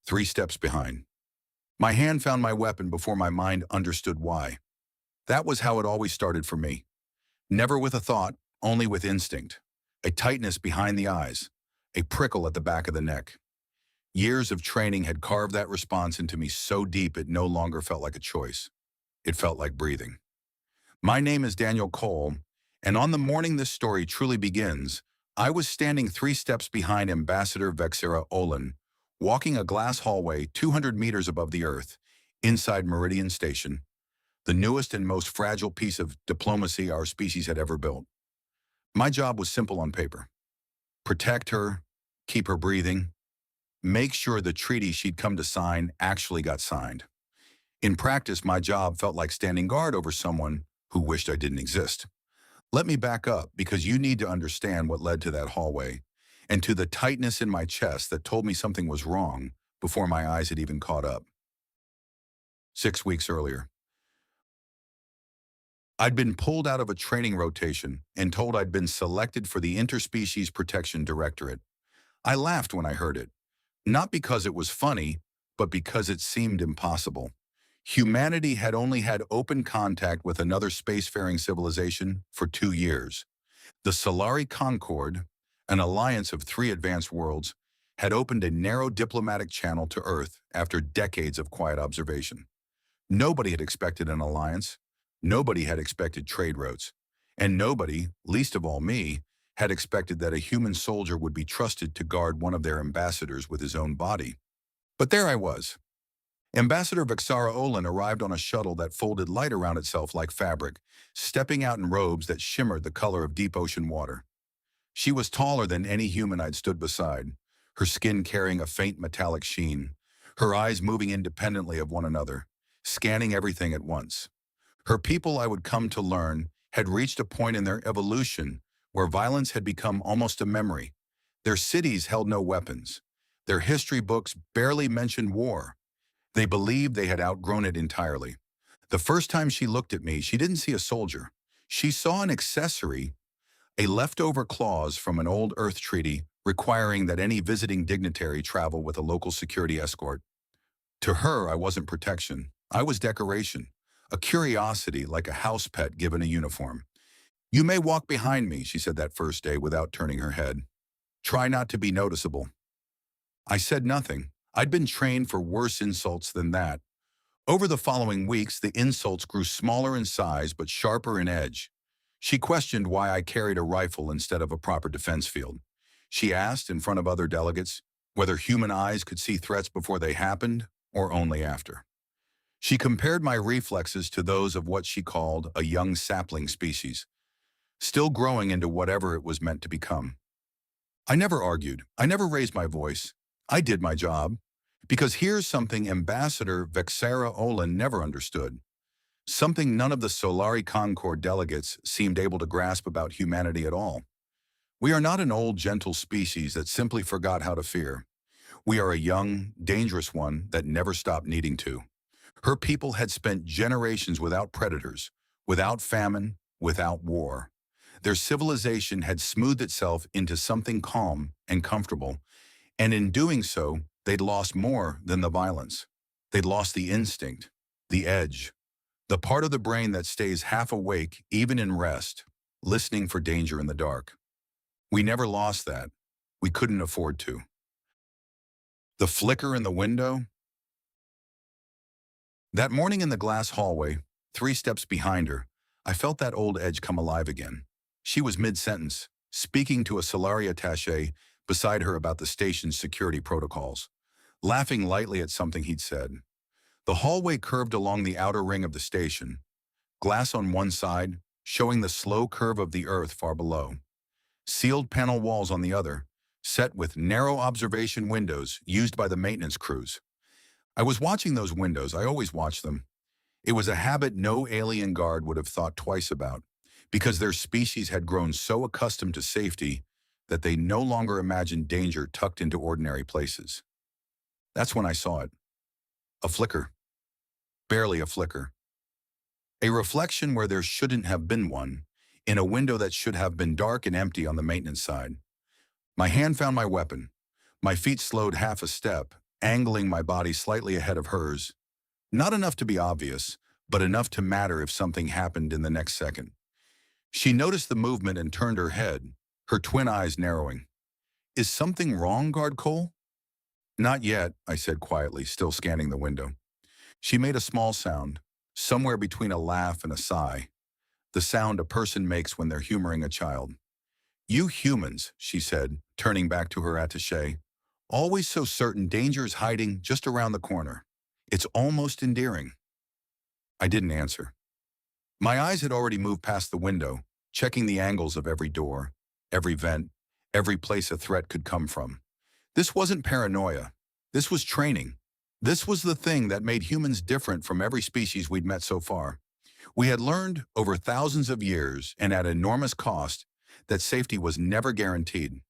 3 steps behind. My hand found my weapon before my mind understood why. That was how it always started for me. Never with a thought, only with instinct. A tightness behind the eyes, a prickle at the back of the neck. Years of training had carved that response into me so deep it no longer felt like a choice. It felt like breathing. My name is Daniel Cole, and on the morning this story truly begins, I was standing 3 steps behind Ambassador Vexera Olin, walking a glass hallway 200 meters above the Earth, inside Meridian Station, the newest and most fragile piece of diplomacy our species had ever built. My job was simple on paper. Protect her, keep her breathing, make sure the treaty she'd come to sign actually got signed. In practice, my job felt like standing guard over someone who wished I didn't exist. Let me back up, because you need to understand what led to that hallway and to the tightness in my chest that told me something was wrong before my eyes had even caught up. 6 weeks earlier, I'd been pulled out of a training rotation and told I'd been selected for the Interspecies Protection Directorate. I laughed when I heard it, not because it was funny, but because it seemed impossible. Humanity had only had open contact with another spacefaring civilization for 2 years. The Solari Concord, an alliance of 3 advanced worlds, had opened a narrow diplomatic channel to Earth after decades of quiet observation. Nobody had expected an alliance. Nobody had expected trade routes. And nobody, least of all me, had expected that a human soldier would be trusted to guard one of their ambassadors with his own body. But there I was. Ambassador Vexera Olin arrived on a shuttle that folded light around itself like fabric, stepping out in robes that shimmered the color of deep ocean water. She was taller than any human I'd stood beside, her skin carrying a faint metallic sheen, her eyes moving independently of one another, scanning everything at once. Her people, I would come to learn, had reached a point in their evolution where violence had become almost a memory. Their cities held no weapons. Their history books barely mentioned war. They believed they had outgrown it entirely. The first time she looked at me, she didn't see a soldier. She saw an accessory, a leftover clause from an old Earth treaty requiring that any visiting dignitary travel with a local security escort. To her, I wasn't protection. I was decoration, a curiosity like a house pet given a uniform. "You may walk behind me," she said that first day without turning her head. "Try not to be noticeable." I said nothing. I'd been trained for worse insults than that. Over the following weeks, the insults grew smaller in size but sharper in edge. She questioned why I carried a rifle instead of a proper defense field. She asked, in front of other delegates, whether human eyes could see threats before they happened or only after. She compared my reflexes to those of what she called a young sapling species, still growing into whatever it was meant to become. I never argued. I never raised my voice. I did my job. Because here's something Ambassador Vexera Olin never understood. Something none of the Solari Concord delegates seemed able to grasp about humanity at all. We are not an old, gentle species that simply forgot how to fear. We are a young, dangerous one that never stopped needing to. Her people had spent generations without predators, without famine, without war. Their civilization had smoothed itself into something calm and comfortable, and in doing so, they'd lost more than the violence. They'd lost the instinct, the edge, the part of the brain that stays half awake even in rest, listening for danger in the dark. We never lost that. We couldn't afford to. The flicker in the window? That morning in the glass hallway, 3 steps behind her, I felt that old edge come alive again. She was mid-sentence, speaking to a Solari attaché beside her about the station's security protocols, laughing lightly at something he'd said. The hallway curved along the outer ring of the station, glass on one side, showing the slow curve of the Earth far below. Sealed panel walls on the other, set with narrow observation windows used by the maintenance crews. I was watching those windows. I always watched them. It was a habit no alien guard would have thought twice about, because their species had grown so accustomed to safety that they no longer imagined danger tucked into ordinary places. That's when I saw it. A flicker. Barely a flicker. A reflection where there shouldn't have been one, in a window that should have been dark and empty on the maintenance side. My hand found my weapon. My feet slowed half a step, angling my body slightly ahead of hers. Not enough to be obvious, but enough to matter if something happened in the next second. She noticed the movement and turned her head, her twin eyes narrowing. "Is something wrong, Guard Cole?" "Not yet," I said quietly, still scanning the window. She made a small sound, somewhere between a laugh and a sigh, the sound a person makes when they're humoring a child. "You humans," she said, turning back to her attaché, "always so certain danger is hiding just around the corner. It's almost endearing." I didn't answer. My eyes had already moved past the window, checking the angles of every door, every vent, every place a threat could come from. This wasn't paranoia. This was training. This was the thing that made humans different from every species we'd met so far. We had learned over thousands of years and at enormous cost that safety was never guaranteed,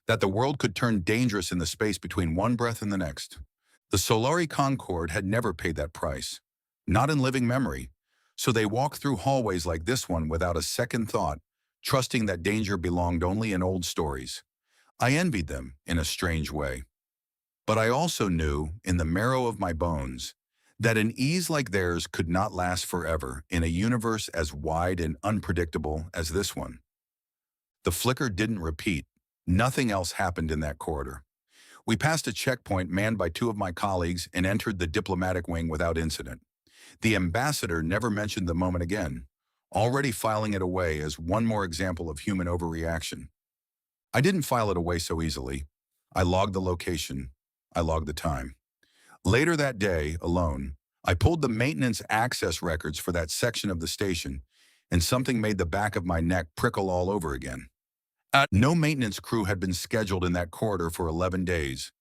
that the world could turn dangerous in the space between one breath and the next. The Solari Concord had never paid that price, not in living memory, so they walked through hallways like this one without a second thought, trusting that danger belonged only in old stories. I envied them in a strange way. But I also knew, in the marrow of my bones, that an ease like theirs could not last forever in a universe as wide and unpredictable as this one. The flicker didn't repeat. Nothing else happened in that corridor. We passed a checkpoint manned by two of my colleagues and entered the diplomatic wing without incident. The ambassador never mentioned the moment again, already filing it away as one more example of human overreaction. I didn't file it away so easily. I logged the location. I logged the time. Later that day, alone, I pulled the maintenance access records for that section of the station, and something made the back of my neck prickle all over again. No maintenance crew had been scheduled in that corridor for 11 days.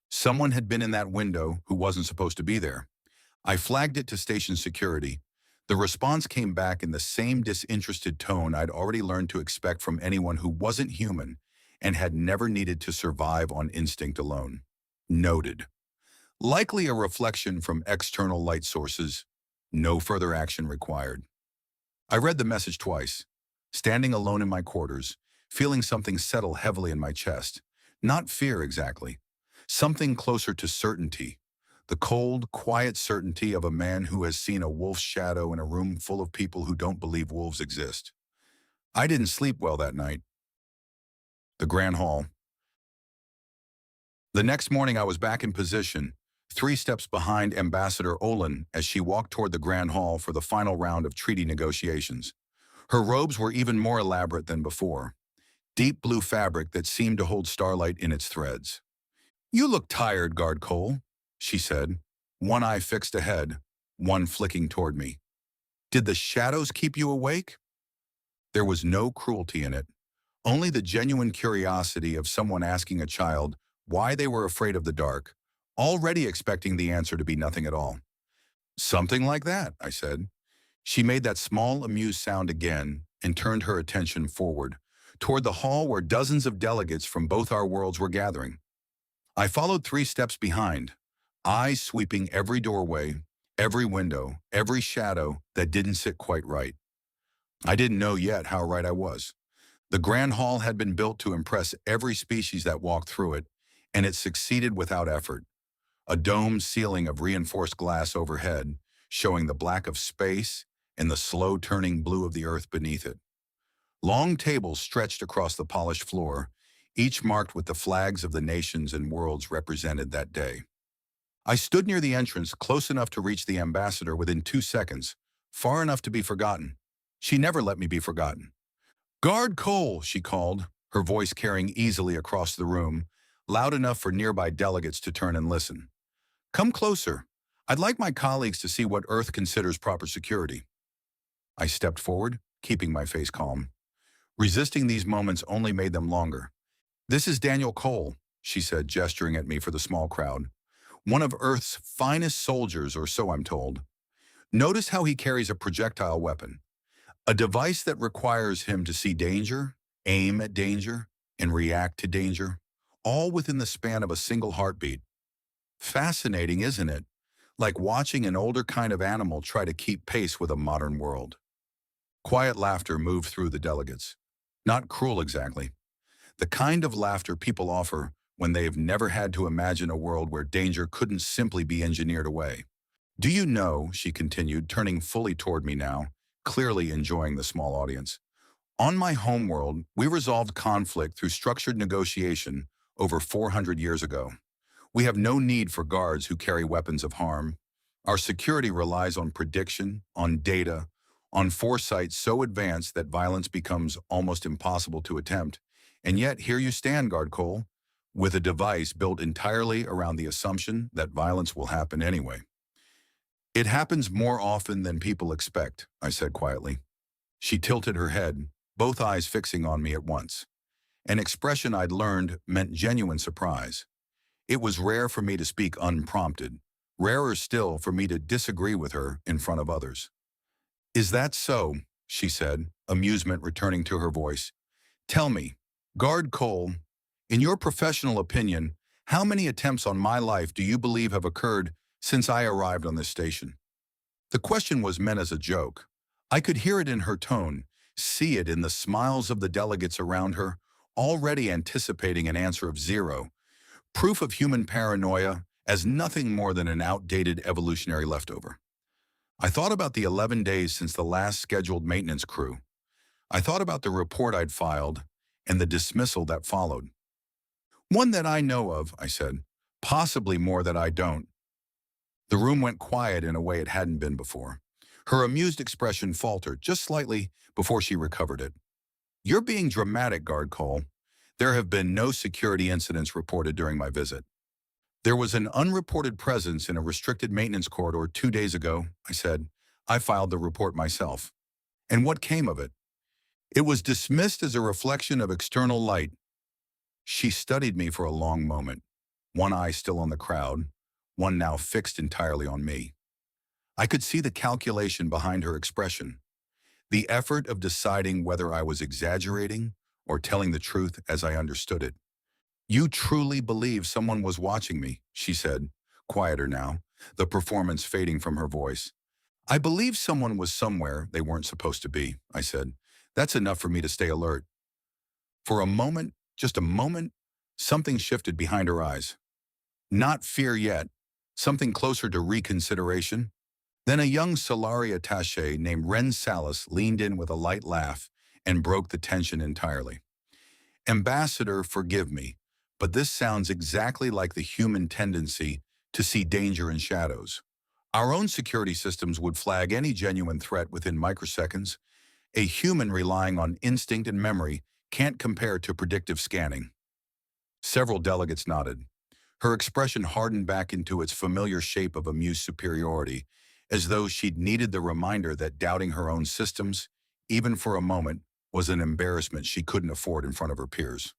Someone had been in that window who wasn't supposed to be there. I flagged it to station security. The response came back in the same disinterested tone I'd already learned to expect from anyone who wasn't human and had never needed to survive on instinct alone. Noted. Likely a reflection from external light sources. No further action required. I read the message twice, standing alone in my quarters, feeling something settle heavily in my chest. Not fear exactly. Something closer to certainty. The cold, quiet certainty of a man who has seen a wolf's shadow in a room full of people who don't believe wolves exist. I didn't sleep well that night. The Grand Hall. The next morning I was back in position, 3 steps behind Ambassador Olin as she walked toward the Grand Hall for the final round of treaty negotiations. Her robes were even more elaborate than before. Deep blue fabric that seemed to hold starlight in its threads. "You look tired, Guard Cole," she said, one eye fixed ahead, one flicking toward me. "Did the shadows keep you awake?" There was no cruelty in it, only the genuine curiosity of someone asking a child why they were afraid of the dark, already expecting the answer to be nothing at all. "Something like that," I said. She made that small, amused sound again and turned her attention forward, toward the hall where dozens of delegates from both our worlds were gathering. I followed 3 steps behind, eyes sweeping every doorway, every window, every shadow that didn't sit quite right. I didn't know yet how right I was. The Grand Hall had been built to impress every species that walked through it, and it succeeded without effort. A domed ceiling of reinforced glass overhead, showing the black of space and the slow-turning blue of the earth beneath it. Long tables stretched across the polished floor, each marked with the flags of the nations and worlds represented that day. I stood near the entrance, close enough to reach the ambassador within 2 seconds, far enough to be forgotten. She never let me be forgotten. "Guard Cole," she called, her voice carrying easily across the room, loud enough for nearby delegates to turn and listen. "Come closer. I'd like my colleagues to see what Earth considers proper security." I stepped forward, keeping my face calm. Resisting these moments only made them longer. "This is Daniel Cole," she said, gesturing at me for the small crowd. "One of Earth's finest soldiers, or so I'm told. Notice how he carries a projectile weapon, a device that requires him to see danger, aim at danger, and react to danger, all within the span of a single heartbeat. Fascinating, isn't it? Like watching an older kind of animal try to keep pace with a modern world." Quiet laughter moved through the delegates. Not cruel exactly. The kind of laughter people offer when they have never had to imagine a world where danger couldn't simply be engineered away. Do you know, she continued, turning fully toward me now, clearly enjoying the small audience. On my homeworld, we resolved conflict through structured negotiation over 400 years ago. We have no need for guards who carry weapons of harm. Our security relies on prediction, on data, on foresight so advanced that violence becomes almost impossible to attempt. And yet, here you stand, Guard Cole, with a device built entirely around the assumption that violence will happen anyway. It happens more often than people expect, I said quietly. She tilted her head, both eyes fixing on me at once. An expression I'd learned meant genuine surprise. It was rare for me to speak unprompted, rarer still for me to disagree with her in front of others. Is that so? She said, amusement returning to her voice. Tell me, Guard Cole, in your professional opinion, how many attempts on my life do you believe have occurred since I arrived on this station? The question was meant as a joke. I could hear it in her tone, see it in the smiles of the delegates around her, already anticipating an answer of zero, proof of human paranoia as nothing more than an outdated evolutionary leftover. I thought about the 11 days since the last scheduled maintenance crew. I thought about the report I'd filed and the dismissal that followed. One that I know of, I said, possibly more that I don't. The room went quiet in a way it hadn't been before. Her amused expression faltered just slightly before she recovered it. You're being dramatic, Guard Cole. There have been no security incidents reported during my visit. There was an unreported presence in a restricted maintenance corridor 2 days ago, I said. I filed the report myself. And what came of it? It was dismissed as a reflection of external light. She studied me for a long moment, one eye still on the crowd, one now fixed entirely on me. I could see the calculation behind her expression, the effort of deciding whether I was exaggerating or telling the truth as I understood it. You truly believe someone was watching me, she said, quieter now, the performance fading from her voice. I believe someone was somewhere they weren't supposed to be, I said. That's enough for me to stay alert. For a moment, just a moment, something shifted behind her eyes. Not fear yet, something closer to reconsideration. Then a young Solari attaché named Ren Salas leaned in with a light laugh and broke the tension entirely. Ambassador, forgive me, but this sounds exactly like the human tendency to see danger in shadows. Our own security systems would flag any genuine threat within microseconds. A human relying on instinct and memory can't compare to predictive scanning. Several delegates nodded. Her expression hardened back into its familiar shape of amused superiority, as though she'd needed the reminder that doubting her own systems, even for a moment, was an embarrassment she couldn't afford in front of her peers.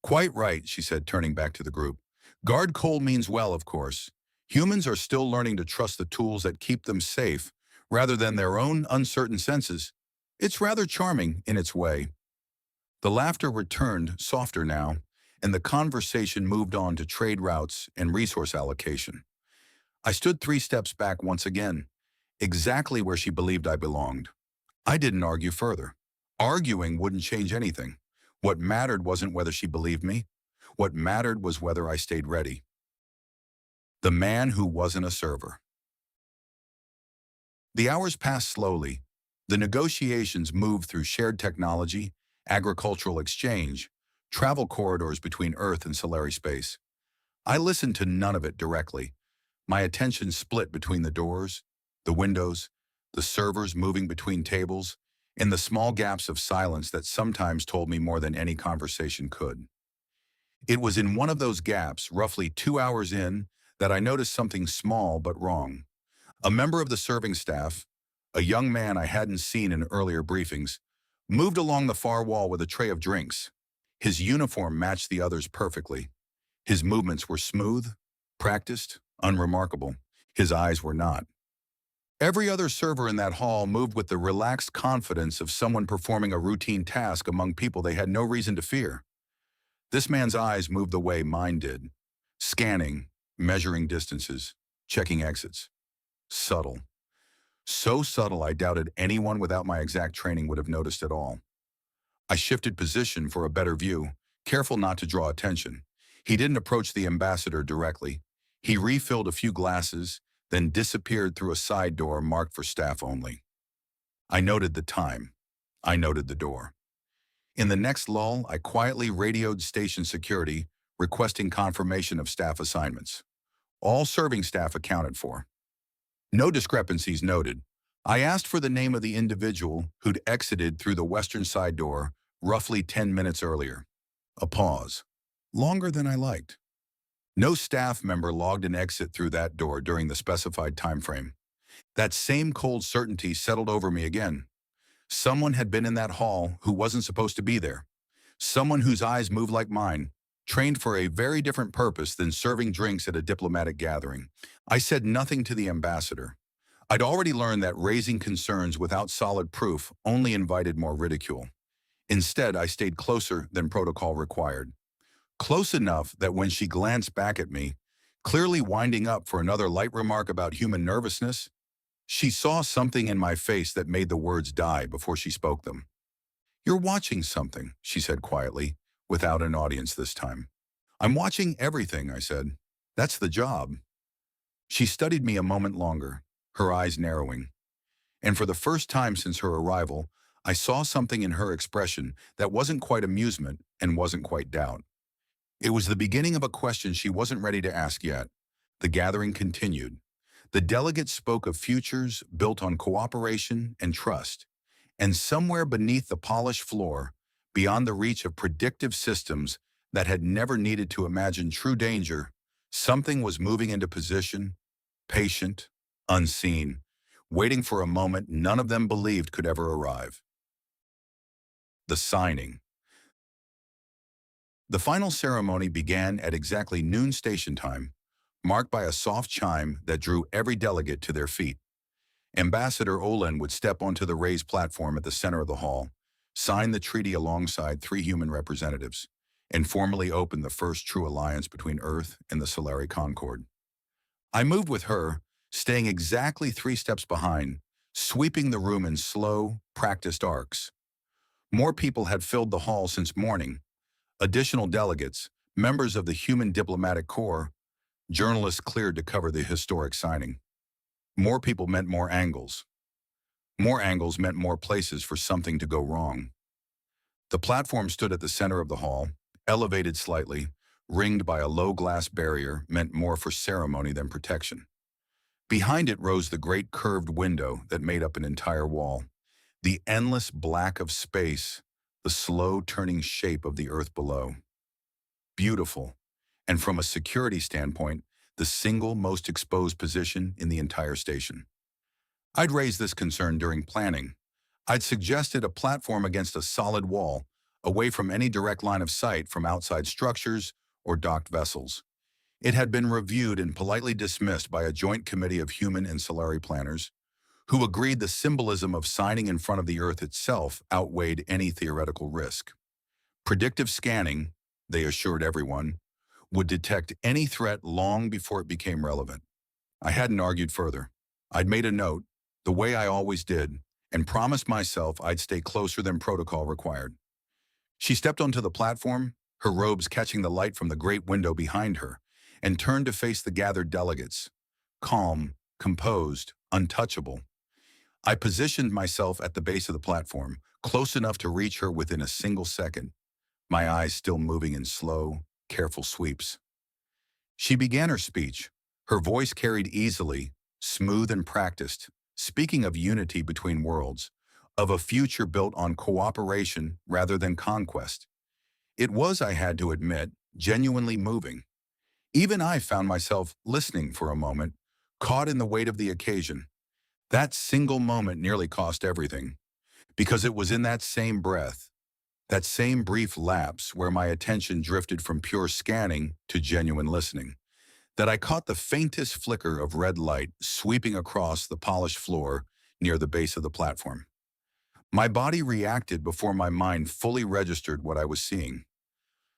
Quite right, she said, turning back to the group. Guard Cole means well, of course. Humans are still learning to trust the tools that keep them safe, rather than their own uncertain senses. It's rather charming in its way. The laughter returned, softer now, and the conversation moved on to trade routes and resource allocation. I stood 3 steps back once again, exactly where she believed I belonged. I didn't argue further. Arguing wouldn't change anything. What mattered wasn't whether she believed me. What mattered was whether I stayed ready. The man who wasn't a server. The hours passed slowly. The negotiations moved through shared technology, agricultural exchange, travel corridors between Earth and Solari space. I listened to none of it directly. My attention split between the doors, the windows, the servers moving between tables, and the small gaps of silence that sometimes told me more than any conversation could. It was in one of those gaps, roughly 2 hours in, that I noticed something small but wrong. A member of the serving staff, a young man I hadn't seen in earlier briefings, moved along the far wall with a tray of drinks. His uniform matched the others perfectly. His movements were smooth, practiced, unremarkable. His eyes were not. Every other server in that hall moved with the relaxed confidence of someone performing a routine task among people they had no reason to fear. This man's eyes moved the way mine did, scanning, measuring distances, checking exits. Subtle. So subtle I doubted anyone without my exact training would have noticed at all. I shifted position for a better view, careful not to draw attention. He didn't approach the ambassador directly. He refilled a few glasses, then disappeared through a side door marked for staff only. I noted the time. I noted the door. In the next lull, I quietly radioed station security, requesting confirmation of staff assignments. All serving staff accounted for. No discrepancies noted. I asked for the name of the individual who'd exited through the western side door roughly 10 minutes earlier. A pause. Longer than I liked. No staff member logged an exit through that door during the specified time frame. That same cold certainty settled over me again. Someone had been in that hall who wasn't supposed to be there. Someone whose eyes moved like mine, trained for a very different purpose than serving drinks at a diplomatic gathering. I said nothing to the ambassador. I'd already learned that raising concerns without solid proof only invited more ridicule. Instead, I stayed closer than protocol required. Close enough that when she glanced back at me, clearly winding up for another light remark about human nervousness, she saw something in my face that made the words die before she spoke them. "You're watching something," she said quietly, without an audience this time. "I'm watching everything," I said. "That's the job." She studied me a moment longer, her eyes narrowing. And for the first time since her arrival, I saw something in her expression that wasn't quite amusement and wasn't quite doubt. It was the beginning of a question she wasn't ready to ask yet. The gathering continued. The delegates spoke of futures built on cooperation and trust. And somewhere beneath the polished floor, beyond the reach of predictive systems that had never needed to imagine true danger, something was moving into position, patient, unseen, waiting for a moment none of them believed could ever arrive. The signing. The final ceremony began at exactly noon station time, marked by a soft chime that drew every delegate to their feet. Ambassador Olin would step onto the raised platform at the center of the hall, sign the treaty alongside 3 human representatives, and formally open the first true alliance between Earth and the Solari Concord. I moved with her, staying exactly 3 steps behind, sweeping the room in slow, practiced arcs. More people had filled the hall since morning. Additional delegates, members of the Human Diplomatic Corps, journalists cleared to cover the historic signing. More people meant more angles. More angles meant more places for something to go wrong. The platform stood at the center of the hall, elevated slightly, ringed by a low glass barrier meant more for ceremony than protection. Behind it rose the great curved window that made up an entire wall, the endless black of space, the slow turning shape of the earth below. Beautiful, and from a security standpoint, the single most exposed position in the entire station. I'd raised this concern during planning. I'd suggested a platform against a solid wall, away from any direct line of sight from outside structures or docked vessels. It had been reviewed and politely dismissed by a joint committee of human and Solari planners, who agreed the symbolism of signing in front of the Earth itself outweighed any theoretical risk. Predictive scanning, they assured everyone, would detect any threat long before it became relevant. I hadn't argued further. I'd made a note, the way I always did, and promised myself I'd stay closer than protocol required. She stepped onto the platform, her robes catching the light from the great window behind her, and turned to face the gathered delegates. Calm, composed, untouchable. I positioned myself at the base of the platform, close enough to reach her within a single second, my eyes still moving in slow, careful sweeps. She began her speech, her voice carried easily, smooth and practiced, speaking of unity between worlds, of a future built on cooperation rather than conquest. It was, I had to admit, genuinely moving. Even I found myself listening for a moment, caught in the weight of the occasion. That single moment nearly cost everything, because it was in that same breath, that same brief lapse where my attention drifted from pure scanning to genuine listening, that I caught the faintest flicker of red light sweeping across the polished floor near the base of the platform. My body reacted before my mind fully registered what I was seeing.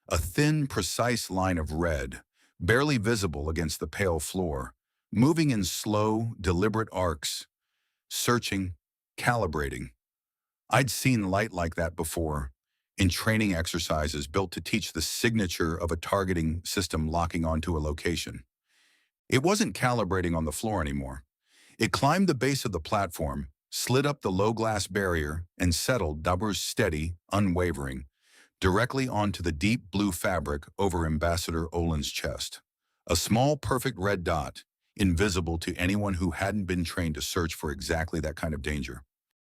A thin, precise line of red, barely visible against the pale floor, moving in slow, deliberate arcs, searching, calibrating. I'd seen light like that before, in training exercises built to teach the signature of a targeting system locking onto a location. It wasn't calibrating on the floor anymore. It climbed the base of the platform, slid up the low glass barrier, and settled, doubles steady, unwavering, directly onto the deep blue fabric over Ambassador Olin's chest. A small, perfect red dot, invisible to anyone who hadn't been trained to search for exactly that kind of danger.